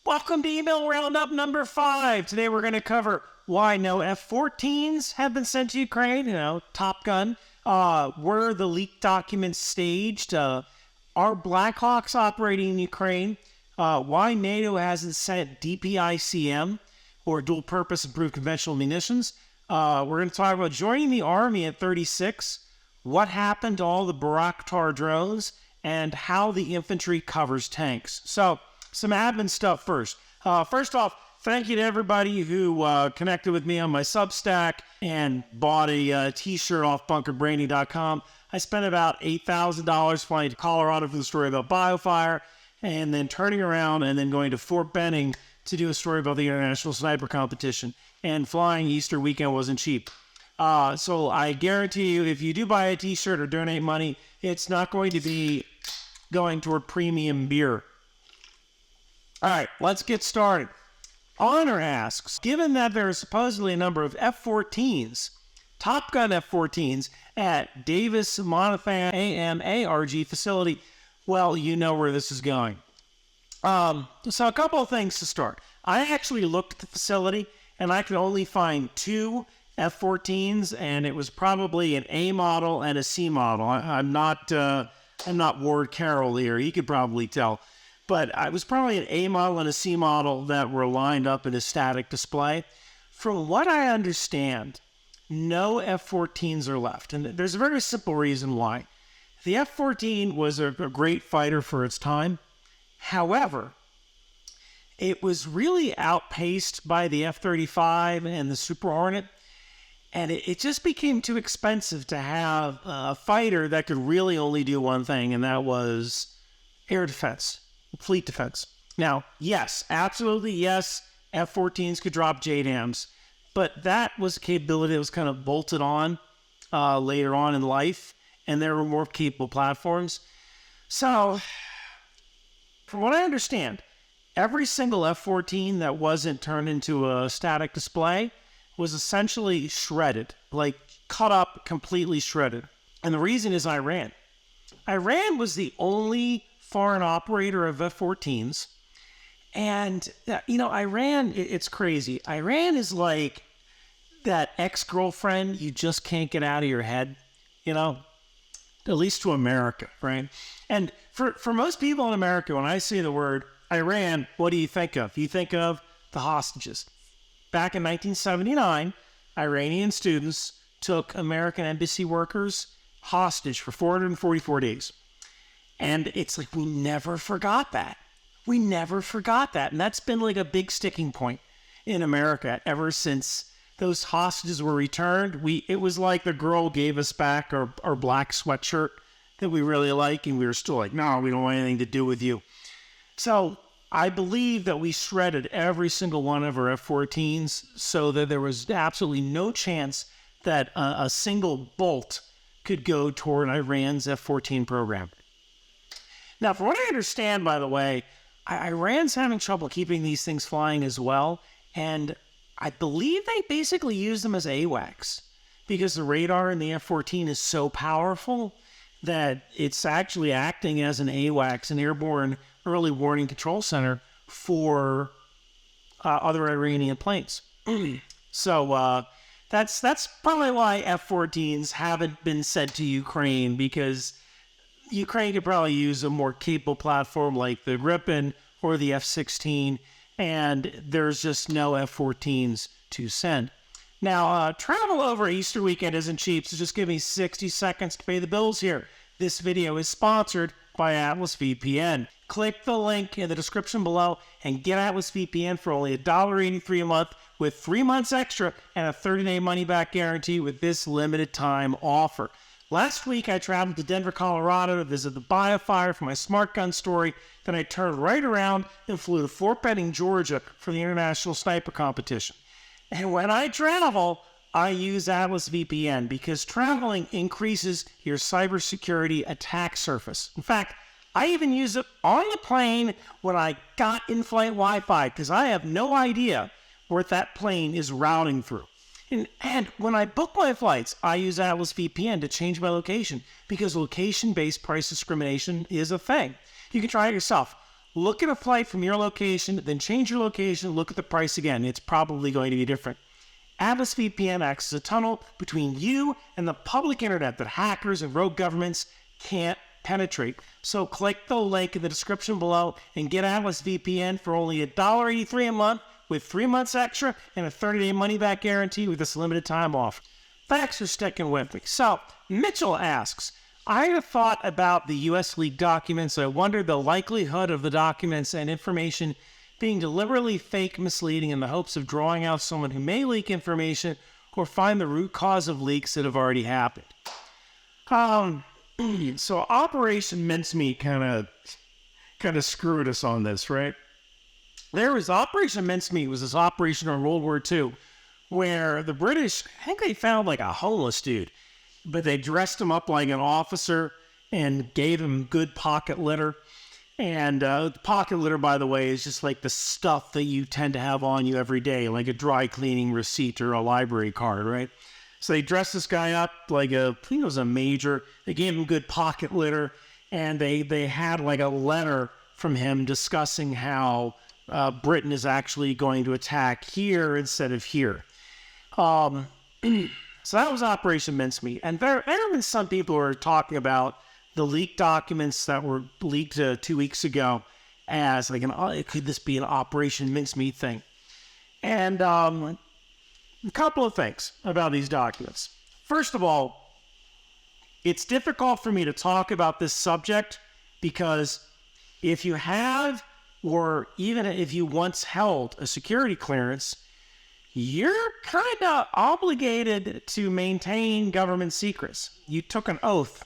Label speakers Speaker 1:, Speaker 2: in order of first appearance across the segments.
Speaker 1: Welcome to Email Roundup number 5. Today we're going to cover why no F-14s have been sent to Ukraine. Top Gun. Were the leaked documents staged? Are Blackhawks operating in Ukraine? Why NATO hasn't sent DPICM, or dual purpose improved conventional munitions. We're going to talk about joining the Army at 36, what happened to all the Bayraktar drones, and how the infantry covers tanks. So, some admin stuff first. First off, thank you to everybody who connected with me on my Substack and bought a t-shirt off bunkerbranding.com. I spent about $8,000 flying to Colorado for the story about BioFire, and then turning around and then going to Fort Benning to do a story about the International Sniper Competition. And flying Easter weekend wasn't cheap. So I guarantee you, if you do buy a t-shirt or donate money, it's not going to be going toward premium beer. All right, let's get started. Honor asks, given that there are supposedly a number of F-14s, Top Gun F-14s, at Davis Monthan AMARG facility, well, you know where this is going. So a couple of things to start. I actually looked at the facility, and I could only find 2 F-14s, and it was probably an A model and a C model. I'm not Ward Carroll here. You could probably tell. But it was probably an A model and a C model that were lined up in a static display. From what I understand, no F-14s are left. And there's a very simple reason why. The F-14 was a great fighter for its time. However, it was really outpaced by the F-35 and the Super Hornet. And it just became too expensive to have a fighter that could really only do one thing, and that was air defense. Fleet defense. Now, yes, absolutely yes, F-14s could drop JDAMs, but that was a capability that was kind of bolted on later on in life, and there were more capable platforms. So, from what I understand, every single F-14 that wasn't turned into a static display was essentially shredded, like cut up, completely shredded. And the reason is Iran. Iran was the only foreign operator of F-14s. And, Iran, it's crazy. Iran is like that ex-girlfriend you just can't get out of your head, at least to America, right? And for most people in America, when I say the word Iran, what do you think of? You think of the hostages. Back in 1979, Iranian students took American embassy workers hostage for 444 days. And it's like, we never forgot that. We never forgot that. And that's been like a big sticking point in America ever since those hostages were returned. It was like the girl gave us back our black sweatshirt that we really like, and we were still like, no, we don't want anything to do with you. So I believe that we shredded every single one of our F-14s so that there was absolutely no chance that a single bolt could go toward Iran's F-14 program. Now, from what I understand, by the way, Iran's having trouble keeping these things flying as well, and I believe they basically use them as AWACS because the radar in the F-14 is so powerful that it's actually acting as an AWACS, an airborne early warning control center for other Iranian planes. So that's probably why F-14s haven't been sent to Ukraine, because Ukraine could probably use a more capable platform like the Gripen or the F-16, and there's just no F-14s to send. Now, travel over Easter weekend isn't cheap, so just give me 60 seconds to pay the bills here. This video is sponsored by Atlas VPN. Click the link in the description below and get Atlas VPN for only $1.83 a month with 3 months extra and a 30-day money-back guarantee with this limited time offer. Last week, I traveled to Denver, Colorado to visit the BioFire for my smart gun story. Then I turned right around and flew to Fort Benning, Georgia for the International Sniper Competition. And when I travel, I use Atlas VPN because traveling increases your cybersecurity attack surface. In fact, I even use it on the plane when I got in-flight Wi-Fi because I have no idea what that plane is routing through. And when I book my flights, I use Atlas VPN to change my location because location-based price discrimination is a thing. You can try it yourself. look at a flight from your location, then change your location, look at the price again. It's probably going to be different. Atlas VPN acts as a tunnel between you and the public internet that hackers and rogue governments can't penetrate. So click the link in the description below and get Atlas VPN for only $1.83 a month with 3 months extra and a 30-day money-back guarantee with this limited time offer. Thanks for sticking with me. So, Mitchell asks, I had a thought about the U.S. leaked documents. I wondered the likelihood of the documents and information being deliberately fake, misleading in the hopes of drawing out someone who may leak information or find the root cause of leaks that have already happened. So Operation Mince Me kind of screwed us on this, right? There was Operation Mince Me was this operation in World War II where the British, I think they found like a homeless dude, but they dressed him up like an officer and gave him good pocket litter. And pocket litter, by the way, is just like the stuff that you tend to have on you every day, like a dry cleaning receipt or a library card, right? So they dressed this guy up like I think it was a major. They gave him good pocket litter, and they had like a letter from him discussing how Britain is actually going to attack here instead of here. So that was Operation Mince Me. And there have been some people who are talking about the leaked documents that were leaked 2 weeks ago as like could this be an Operation Mince Me thing? And a couple of things about these documents. First of all, it's difficult for me to talk about this subject because if you have, or even if you once held a security clearance, you're kind of obligated to maintain government secrets. You took an oath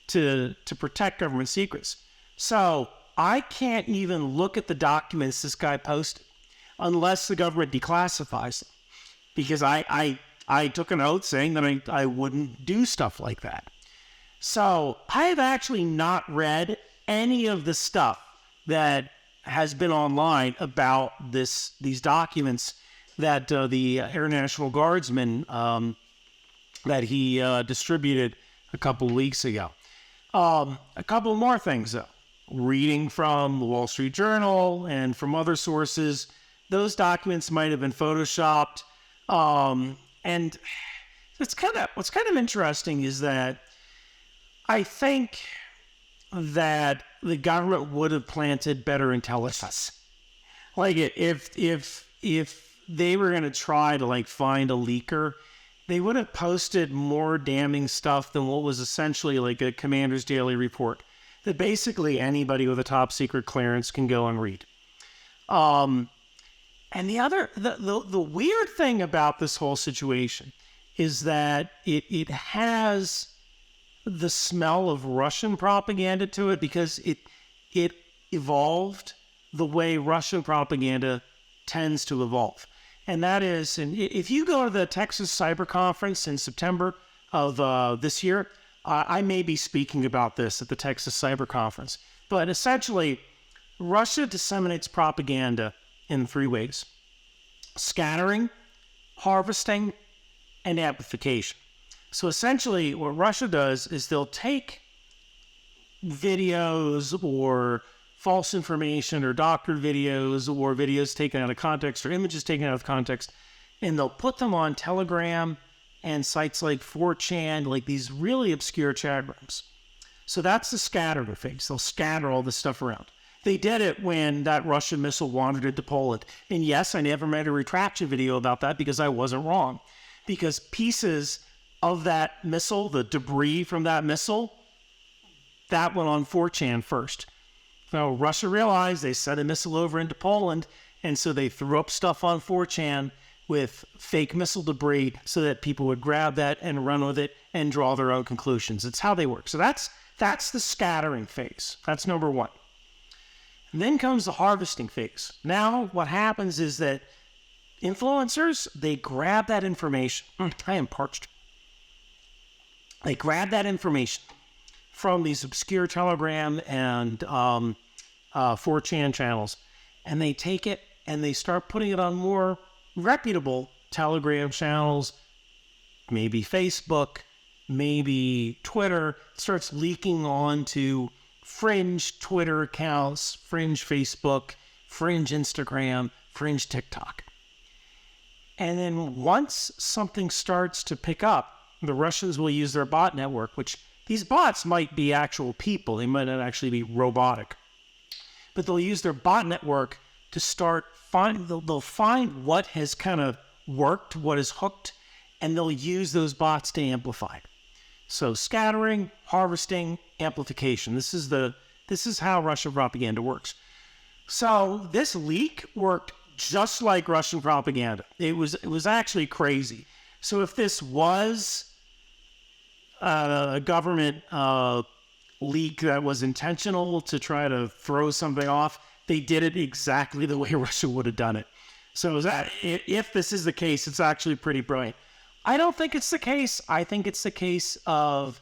Speaker 1: to protect government secrets. So I can't even look at the documents this guy posted unless the government declassifies them, because I took an oath saying that I wouldn't do stuff like that. So I have actually not read any of the stuff that has been online about these documents that the Air National Guardsman that he distributed a couple of weeks ago. A couple more things, though. Reading from the Wall Street Journal and from other sources, those documents might have been photoshopped. And what's kind of interesting is that I think that the government would have planted better intelligence. Like if they were going to try to like find a leaker, they would have posted more damning stuff than what was essentially like a commander's daily report that basically anybody with a top secret clearance can go and read. And the weird thing about this whole situation is that it has the smell of Russian propaganda to it, because it evolved the way Russian propaganda tends to evolve. And that is, and if you go to the Texas Cyber Conference in September of this year, I may be speaking about this at the Texas Cyber Conference. But essentially, Russia disseminates propaganda in 3 ways: scattering, harvesting, and amplification. So essentially, what Russia does is they'll take videos or false information or doctored videos or videos taken out of context or images taken out of context, and they'll put them on Telegram and sites like 4chan, like these really obscure chat rooms. So that's the scattering phase. They'll scatter all this stuff around. They did it when that Russian missile wandered into Poland. And yes, I never made a retraction video about that because I wasn't wrong. Because pieces of that missile, the debris from that missile, that went on 4chan first. So Russia realized they sent a missile over into Poland, and so they threw up stuff on 4chan with fake missile debris so that people would grab that and run with it and draw their own conclusions. It's how they work. So that's the scattering phase. That's number one. And then comes the harvesting phase. Now what happens is that influencers, they grab that information. I am parched. They grab that information from these obscure Telegram and 4chan channels, and they take it and they start putting it on more reputable Telegram channels, maybe Facebook, maybe Twitter. It starts leaking on to fringe Twitter accounts, fringe Facebook, fringe Instagram, fringe TikTok. And then once something starts to pick up, the Russians will use their bot network, which these bots might be actual people. They might not actually be robotic. But they'll use their bot network to start they'll find what has kind of worked, what is hooked, and they'll use those bots to amplify. So scattering, harvesting, amplification. This is how Russian propaganda works. So this leak worked just like Russian propaganda. It was actually crazy. So if this was a government leak that was intentional to try to throw something off, they did it exactly the way Russia would have done it. So if this is the case, it's actually pretty brilliant. I don't think it's the case. I think it's the case of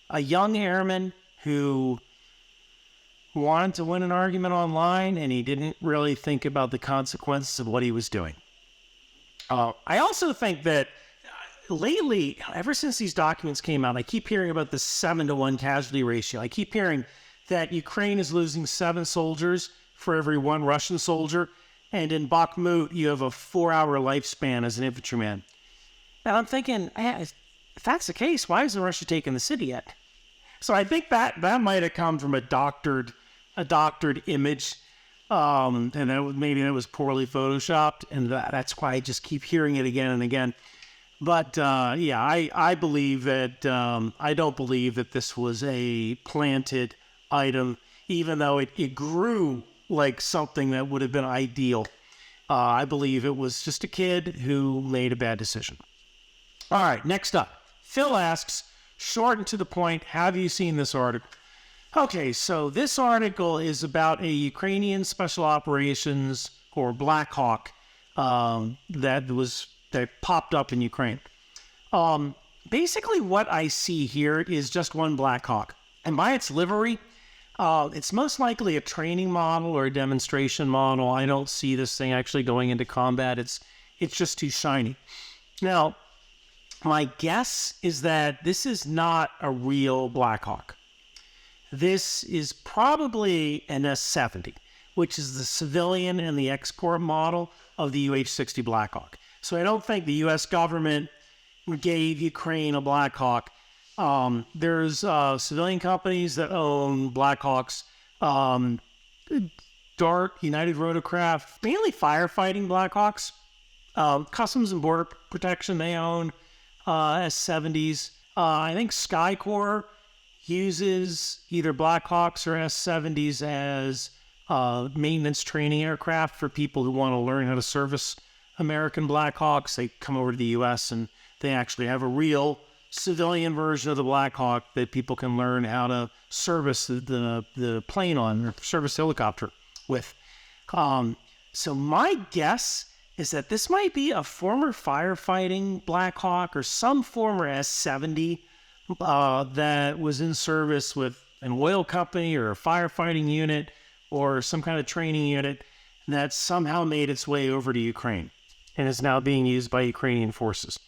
Speaker 1: a young airman who wanted to win an argument online, and he didn't really think about the consequences of what he was doing. I also think that lately, ever since these documents came out, I keep hearing about the 7-to-1 casualty ratio. I keep hearing that Ukraine is losing 7 soldiers for every 1 Russian soldier, and in Bakhmut, you have a 4-hour lifespan as an infantryman. And I'm thinking, if that's the case, why isn't Russia taking the city yet? So I think that might have come from a doctored image, and maybe it was poorly photoshopped, and that's why I just keep hearing it again and again. But I believe that I don't believe that this was a planted item, even though it grew like something that would have been ideal. I believe it was just a kid who made a bad decision. All right, next up, Phil asks, short and to the point, have you seen this article? Okay, so this article is about a Ukrainian special operations or Blackhawk that popped up in Ukraine. Basically what I see here is just one Blackhawk. And by its livery, it's most likely a training model or a demonstration model. I don't see this thing actually going into combat. It's just too shiny. Now, my guess is that this is not a real Blackhawk. This is probably an S-70, which is the civilian and the export model of the UH-60 Blackhawk. So I don't think the U.S. government gave Ukraine a Blackhawk. There's civilian companies that own Blackhawks. DART, United Rotorcraft, mainly firefighting Blackhawks. Customs and Border Protection, they own S-70s. I think Skycorps uses either Blackhawks or S-70s as maintenance training aircraft for people who want to learn how to service American Blackhawks. They come over to the U.S. and they actually have a real civilian version of the Blackhawk that people can learn how to service the plane on, or service the helicopter with. So my guess is that this might be a former firefighting Blackhawk or some former S-70 that was in service with an oil company or a firefighting unit or some kind of training unit that somehow made its way over to Ukraine and is now being used by Ukrainian forces.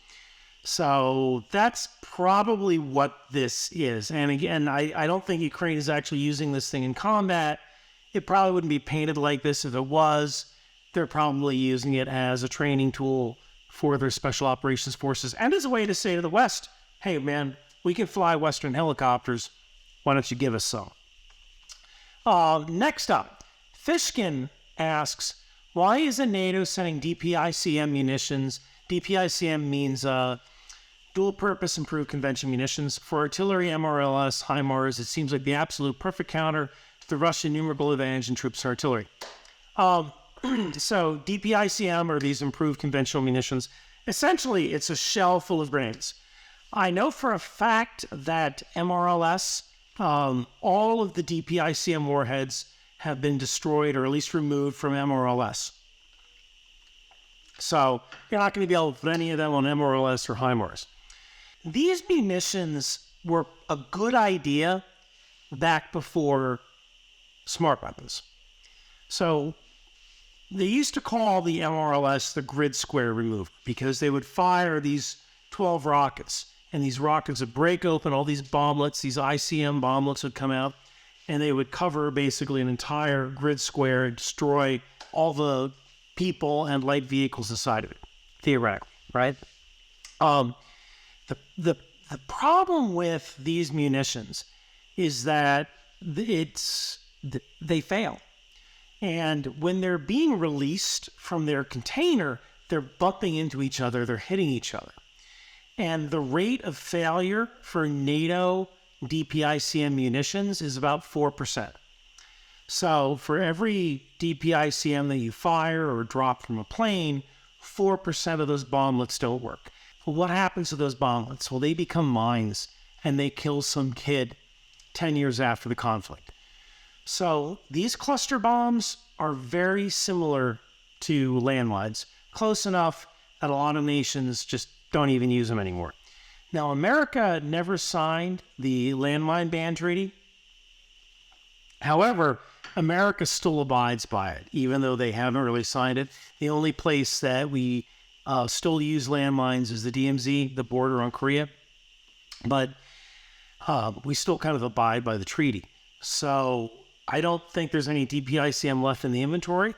Speaker 1: So that's probably what this is. And again, I don't think Ukraine is actually using this thing in combat. It probably wouldn't be painted like this if it was. They're probably using it as a training tool for their special operations forces and as a way to say to the West, hey man, we can fly Western helicopters. Why don't you give us some? Next up, Fishkin asks, why isn't NATO sending DPICM munitions? DPICM means dual-purpose improved convention munitions. For artillery, MRLS, HIMARS, it seems like the absolute perfect counter to the Russian numerable advantage in troops and artillery. So DPICM are these improved conventional munitions. Essentially, it's a shell full of grains. I know for a fact that MRLS, all of the DPICM warheads have been destroyed or at least removed from MRLS. So you're not going to be able to put any of them on MRLS or HIMARS. These munitions were a good idea back before smart weapons. So they used to call the MRLS the grid square remover because they would fire these 12 rockets, and these rockets would break open all these bomblets, these ICM bomblets would come out, and they would cover basically an entire grid square and destroy all the people and light vehicles inside of it, theoretically, right? The problem with these munitions is that they fail. And when they're being released from their container, they're bumping into each other, they're hitting each other. And the rate of failure for NATO DPICM munitions is about 4%. So for every DPICM that you fire or drop from a plane, 4% of those bomblets don't work. Well, what happens to those bomblets? Well, they become mines and they kill some kid 10 years after the conflict. So these cluster bombs are very similar to landmines, close enough that a lot of nations just don't even use them anymore. Now, America never signed the landmine ban treaty. However, America still abides by it, even though they haven't really signed it. The only place that we still use landmines is the DMZ, the border on Korea. But we still kind of abide by the treaty. So I don't think there's any DPICM left in the inventory.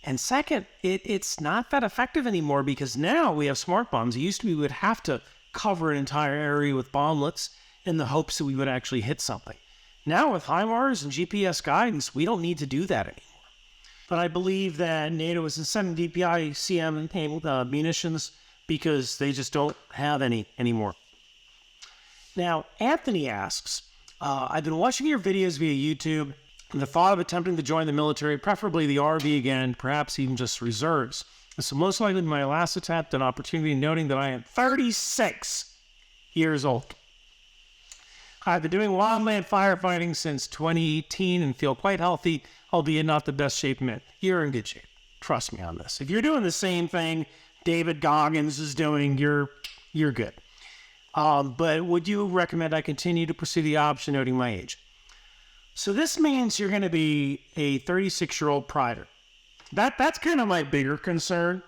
Speaker 1: And second, it's not that effective anymore because now we have smart bombs. It used to be we would have to cover an entire area with bomblets in the hopes that we would actually hit something. Now with HIMARS and GPS guidance, we don't need to do that anymore. But I believe that NATO isn't sending DPICM munitions because they just don't have any anymore. Now, Anthony asks, I've been watching your videos via YouTube and the thought of attempting to join the military, preferably the RV again, perhaps even just reserves. This will most likely be my last attempt at opportunity, noting that I am 36 years old. I've been doing wildland firefighting since 2018 and feel quite healthy, albeit not the best shape I'm in. You're in good shape. Trust me on this. If you're doing the same thing David Goggins is doing, you're good. But would you recommend I continue to pursue the option, noting my age? So this means you're going to be a 36-year-old private. That's kind of my bigger concern.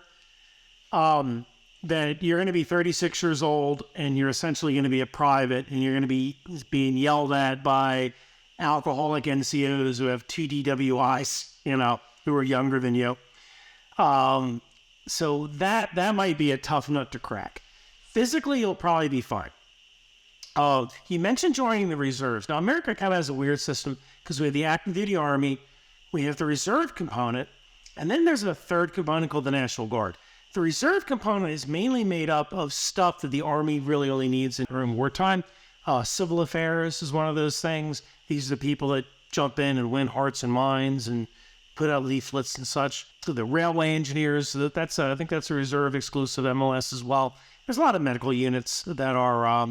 Speaker 1: That you're going to be 36 years old and you're essentially going to be a private and you're going to be being yelled at by alcoholic NCOs who have 2 DWIs, who are younger than you. So that might be a tough nut to crack. Physically, you'll probably be fine. You mentioned joining the reserves. Now, America kind of has a weird system because we have the active duty Army, we have the reserve component, and then there's a third component called the National Guard. The reserve component is mainly made up of stuff that the Army really only needs in wartime. Civil affairs is one of those things. These are the people that jump in and win hearts and minds and put out leaflets and such. So the railway engineers, I think that's a reserve exclusive MLS as well. There's a lot of medical units that are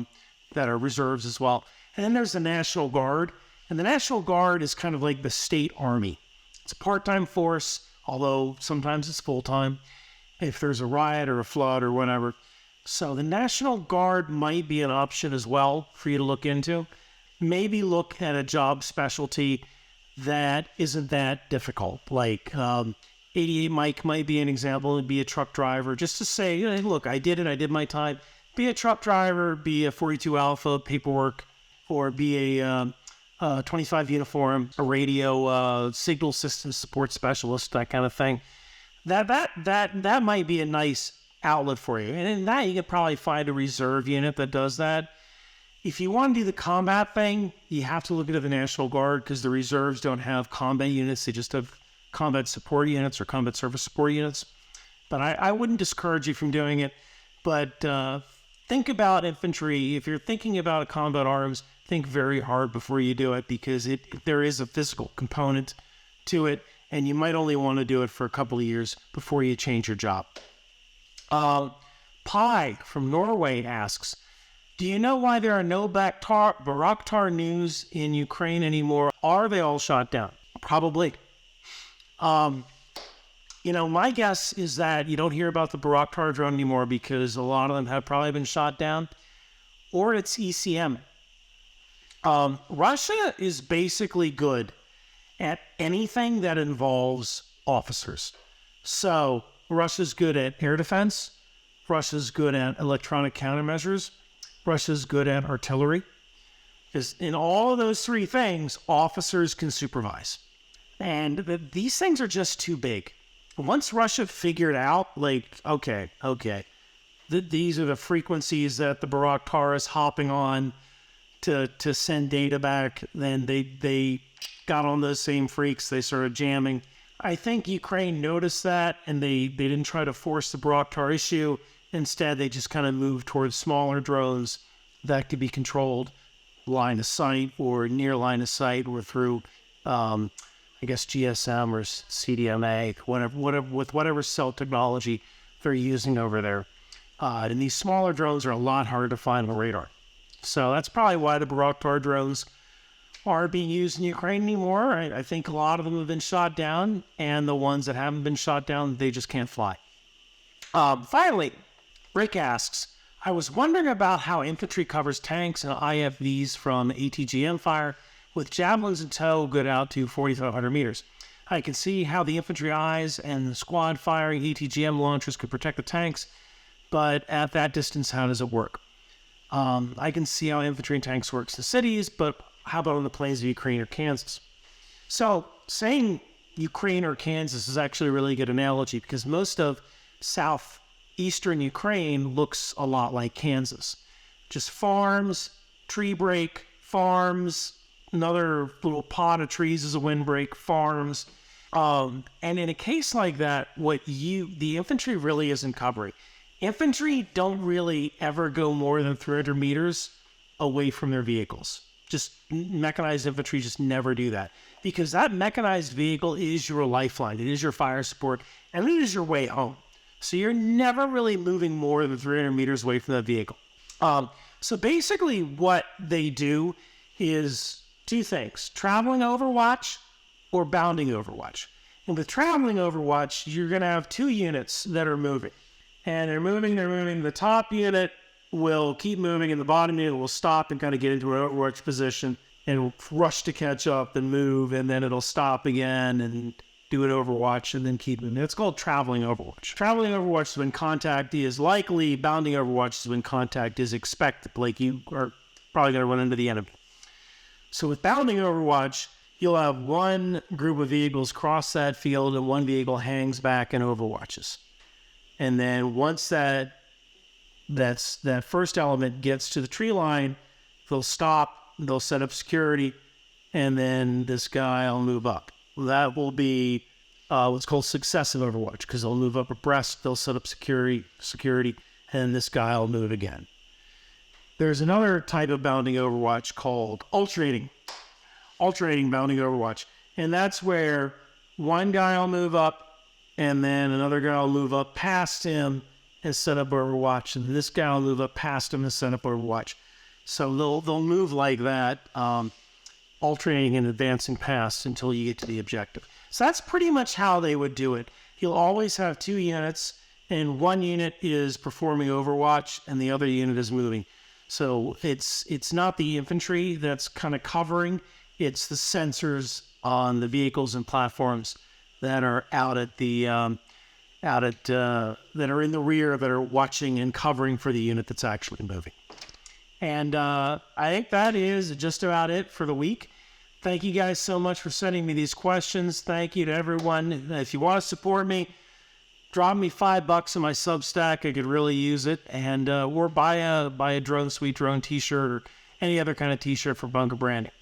Speaker 1: reserves as well. And then there's the National Guard. And the National Guard is kind of like the state army. It's a part-time force, although sometimes it's full-time if there's a riot or a flood or whatever. So the National Guard might be an option as well for you to look into. Maybe look at a job specialty that isn't that difficult. Like 88 Mike might be an example. It'd be a truck driver, just to say, hey, look, I did it. I did my time. Be a truck driver, be a 42 Alpha paperwork, or be a 25 uniform, a radio signal system support specialist, that kind of thing. That might be a nice outlet for you. And in that, you could probably find a reserve unit that does that. If you want to do the combat thing, you have to look at the National Guard because the reserves don't have combat units. They just have combat support units or combat service support units. But I wouldn't discourage you from doing it. But think about infantry. If you're thinking about a combat arms, think very hard before you do it because there is a physical component to it. And you might only want to do it for a couple of years before you change your job. Pi from Norway asks, do you know why there are no Bayraktar news in Ukraine anymore? Are they all shot down? Probably. My guess is that you don't hear about the Bayraktar drone anymore because a lot of them have probably been shot down, or it's ECM. Russia is basically good at anything that involves officers. So Russia's good at air defense. Russia's good at electronic countermeasures. Russia's good at artillery. Because in all of those three things, officers can supervise. And these things are just too big. Once Russia figured out, like, okay, these are the frequencies that the Bayraktar is hopping on to send data back, then they got on those same freaks. They started jamming. I think Ukraine noticed that, and they didn't try to force the Bayraktar issue. Instead, they just kind of moved towards smaller drones that could be controlled line of sight or near line of sight or through, I guess, GSM or CDMA, with whatever cell technology they're using over there. And these smaller drones are a lot harder to find on radar. So that's probably why the Bayraktar drones aren't being used in Ukraine anymore. I think a lot of them have been shot down, and the ones that haven't been shot down, they just can't fly. Finally, Rick asks, I was wondering about how infantry covers tanks and IFVs from ATGM fire with javelins in tow good out to 4,500 meters. I can see how the infantry eyes and the squad firing ATGM launchers could protect the tanks, but at that distance, how does it work? I can see how infantry and tanks works in cities, but how about on the plains of Ukraine or Kansas? So saying Ukraine or Kansas is actually a really good analogy because most of southeastern Ukraine looks a lot like Kansas. Just farms, tree break, farms, another little pod of trees is a windbreak, farms. And in a case like that, the infantry really isn't covering. Infantry don't really ever go more than 300 meters away from their vehicles. Just mechanized infantry just never do that because that mechanized vehicle is your lifeline. It is your fire support, and it is your way home. So you're never really moving more than 300 meters away from that vehicle. So basically what they do is two things: traveling Overwatch or bounding Overwatch. And with traveling Overwatch, you're going to have two units that are moving. And they're moving. The top unit will keep moving, and the bottom unit will stop and kind of get into an Overwatch position and rush to catch up and move, and then it'll stop again and do an Overwatch and then keep moving. It's called traveling Overwatch. Traveling Overwatch is when contact is likely. Bounding Overwatch is when contact is expected, like you are probably going to run into the enemy. So with bounding Overwatch, you'll have one group of vehicles cross that field and one vehicle hangs back and overwatches. And then once that first element gets to the tree line, they'll stop, they'll set up security, and then this guy will move up. That will be what's called successive Overwatch, because they'll move up abreast, they'll set up security, and this guy will move again. There's another type of bounding Overwatch called alternating bounding Overwatch, and that's where one guy will move up, and then another guy will move up past him and set up Overwatch, and this guy will move up past him and set up Overwatch. So they'll move like that, alternating and advancing past until you get to the objective. So that's pretty much how they would do it. You'll always have two units, and one unit is performing Overwatch, and the other unit is moving. So it's not the infantry that's kind of covering, it's the sensors on the vehicles and platforms that are out at the that are in the rear that are watching and covering for the unit that's actually moving. And I think that is just about it for the week. Thank you guys so much for sending me these questions. Thank you to everyone. If you want to support me, drop me $5 in my Substack. I could really use it. And or buy a Drone Sweet Drone t-shirt or any other kind of t-shirt for Bunker Branding.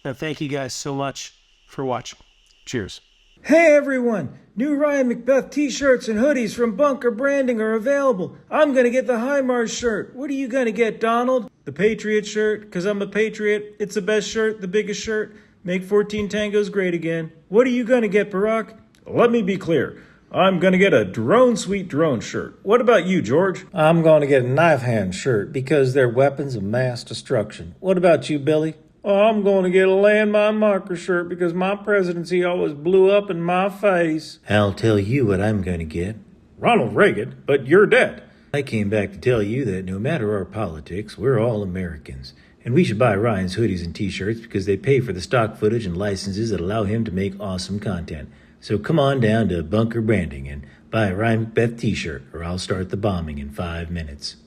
Speaker 1: Thank you guys so much for watching. Cheers.
Speaker 2: Hey everyone! New Ryan McBeth t-shirts and hoodies from Bunker Branding are available. I'm gonna get the HIMARS shirt. What are you gonna get, Donald? The Patriot shirt, because I'm a patriot. It's the best shirt, the biggest shirt. Make 14 tangos great again. What are you gonna get, Barack? Let me be clear. I'm gonna get a Drone Sweet Drone shirt. What about you, George?
Speaker 3: I'm gonna get a Knife Hand shirt because they're weapons of mass destruction. What about you, Billy?
Speaker 2: Oh, I'm going to get a landmine marker shirt because my presidency always blew up in my face.
Speaker 3: I'll tell you what I'm going to get.
Speaker 2: Ronald Reagan, but you're dead.
Speaker 3: I came back to tell you that no matter our politics, we're all Americans. And we should buy Ryan's hoodies and t-shirts because they pay for the stock footage and licenses that allow him to make awesome content. So come on down to Bunker Branding and buy a Ryan McBeth t-shirt or I'll start the bombing in 5 minutes.